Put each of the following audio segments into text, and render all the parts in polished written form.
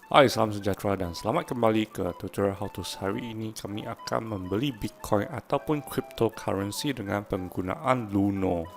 Hai, salam sejahtera dan selamat kembali ke tutorial How to. Hari ini kami akan membeli Bitcoin ataupun cryptocurrency dengan penggunaan Luno.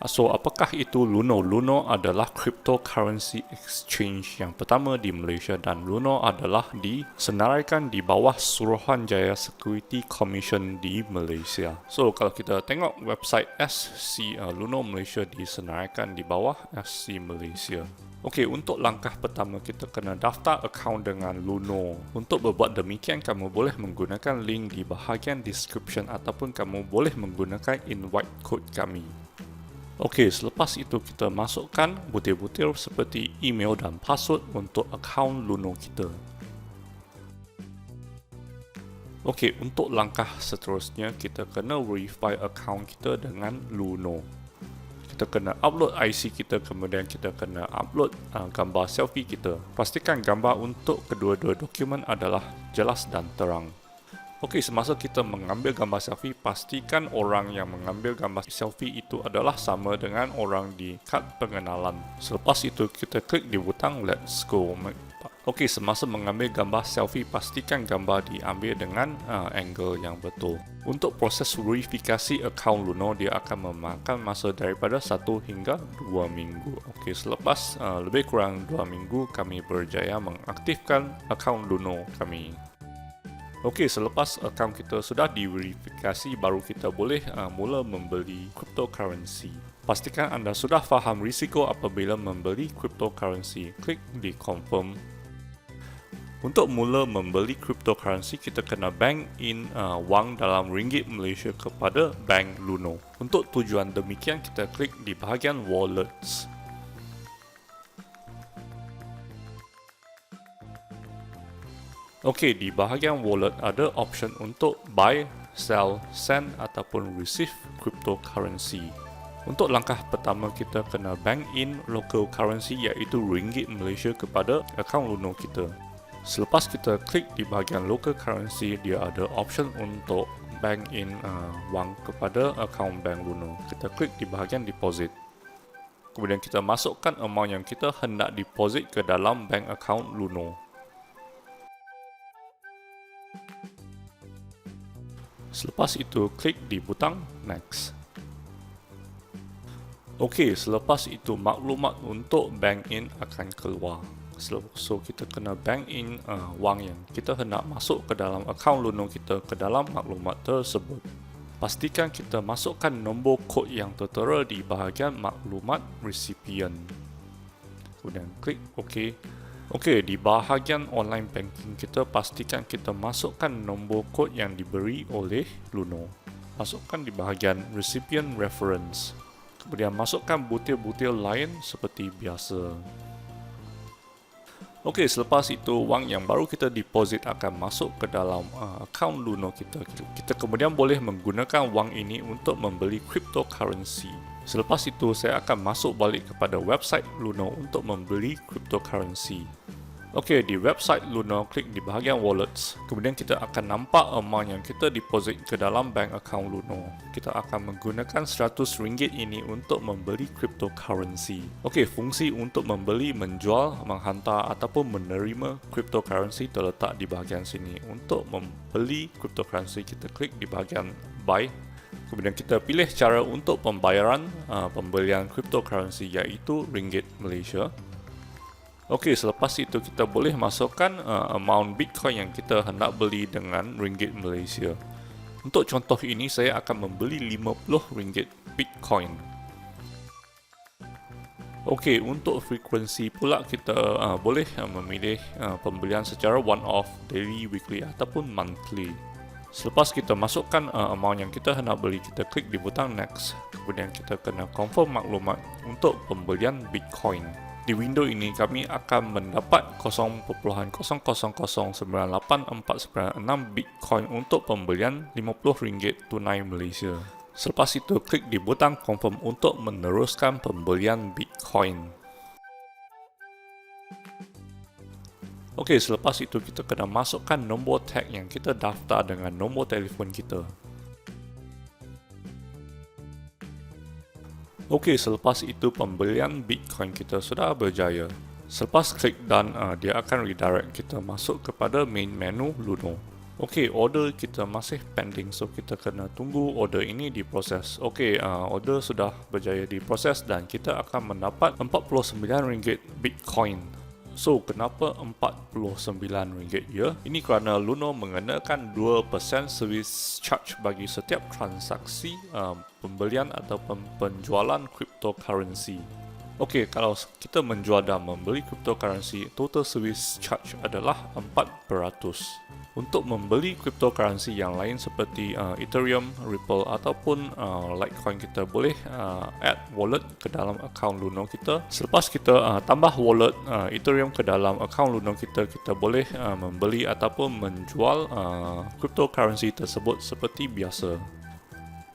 So, apakah itu Luno? Luno adalah cryptocurrency exchange yang pertama di Malaysia dan Luno adalah disenaraikan di bawah Suruhanjaya Security Commission di Malaysia. So, kalau kita tengok website SC Luno Malaysia disenaraikan di bawah SC Malaysia. Okey, untuk langkah pertama kita kena daftar akaun dengan Luno. Untuk berbuat demikian, kamu boleh menggunakan link di bahagian description ataupun kamu boleh menggunakan invite code kami. Okey, selepas itu kita masukkan butir-butir seperti email dan password untuk akaun Luno kita. Okey, untuk langkah seterusnya kita kena verify akaun kita dengan Luno. Kita kena upload IC kita, kemudian kita kena upload gambar selfie kita. Pastikan gambar untuk kedua-dua dokumen adalah jelas dan terang. Okey, semasa kita mengambil gambar selfie, pastikan orang yang mengambil gambar selfie itu adalah sama dengan orang di kad pengenalan. Selepas itu kita klik di butang Let's Go. Okey, semasa mengambil gambar selfie, pastikan gambar diambil dengan angle yang betul. Untuk proses verifikasi akaun Luno, dia akan memakan masa daripada 1 hingga 2 minggu. Okey, selepas lebih kurang 2 minggu, kami berjaya mengaktifkan akaun Luno kami. Okey, selepas akaun kita sudah diverifikasi, baru kita boleh mula membeli cryptocurrency. Pastikan anda sudah faham risiko apabila membeli cryptocurrency. Klik di confirm. Untuk mula membeli cryptocurrency, kita kena bank in wang dalam ringgit Malaysia kepada Bank Luno. Untuk tujuan demikian, kita klik di bahagian wallets. Okey, di bahagian wallet ada option untuk buy, sell, send ataupun receive cryptocurrency. Untuk langkah pertama, kita kena bank in local currency iaitu ringgit Malaysia kepada akaun Luno kita. Selepas kita klik di bahagian local currency, dia ada option untuk bank in wang kepada akaun Bank Luno. Kita klik di bahagian deposit. Kemudian kita masukkan amount yang kita hendak deposit ke dalam bank account Luno. Selepas itu, klik di butang Next. Okey, selepas itu maklumat untuk bank in akan keluar. So, kita kena bank in wang yang kita hendak masuk ke dalam akaun Luno kita ke dalam maklumat tersebut. Pastikan kita masukkan nombor kod yang tertera di bahagian maklumat recipient. Kemudian klik OK. Okey, di bahagian online banking kita, pastikan kita masukkan nombor kod yang diberi oleh Luno. Masukkan di bahagian recipient reference. Kemudian masukkan butir-butir lain seperti biasa. Okey, selepas itu wang yang baru kita deposit akan masuk ke dalam akaun Luno kita. Kita kemudian boleh menggunakan wang ini untuk membeli cryptocurrency. Selepas itu, saya akan masuk balik kepada website Luno untuk membeli cryptocurrency. Okey, di website Luno, klik di bahagian wallets. Kemudian kita akan nampak amount yang kita deposit ke dalam bank account Luno. Kita akan menggunakan RM100 ini untuk membeli cryptocurrency. Okey, fungsi untuk membeli, menjual, menghantar ataupun menerima cryptocurrency terletak di bahagian sini. Untuk membeli cryptocurrency, kita klik di bahagian buy. Kemudian kita pilih cara untuk pembayaran pembelian cryptocurrency iaitu ringgit Malaysia. Okey, selepas itu kita boleh masukkan amount Bitcoin yang kita hendak beli dengan ringgit Malaysia. Untuk contoh ini, saya akan membeli RM50 Bitcoin. Okey, untuk frekuensi pula kita boleh memilih pembelian secara one-off, daily, weekly ataupun monthly. Selepas kita masukkan amount yang kita hendak beli, kita klik di butang Next. Kemudian kita kena confirm maklumat untuk pembelian Bitcoin. Di window ini, kami akan mendapat 0.000984996 Bitcoin untuk pembelian RM50 tunai Malaysia. Selepas itu, klik di butang confirm untuk meneruskan pembelian Bitcoin. Okey, selepas itu kita kena masukkan nombor tag yang kita daftar dengan nombor telefon kita. Okey, selepas itu pembelian Bitcoin kita sudah berjaya. Selepas klik done, dia akan redirect kita masuk kepada main menu Luno. Okey, order kita masih pending, so kita kena tunggu order ini diproses. Okey, order sudah berjaya diproses dan kita akan mendapat RM49 Bitcoin. So, kenapa RM49 ya? Ini kerana Luno mengenakan 2% service charge bagi setiap transaksi pembelian atau penjualan cryptocurrency. Okey, kalau kita menjual dan membeli cryptocurrency, total service charge adalah 4%. Untuk membeli cryptocurrency yang lain seperti Ethereum, Ripple ataupun Litecoin, kita boleh add wallet ke dalam akaun Luno kita. Selepas kita tambah wallet Ethereum ke dalam akaun Luno kita, kita boleh membeli ataupun menjual cryptocurrency tersebut seperti biasa.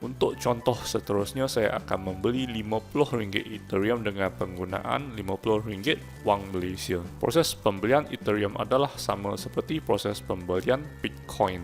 Untuk contoh seterusnya, saya akan membeli RM50 Ethereum dengan penggunaan RM50 wang Malaysia. Proses pembelian Ethereum adalah sama seperti proses pembelian Bitcoin.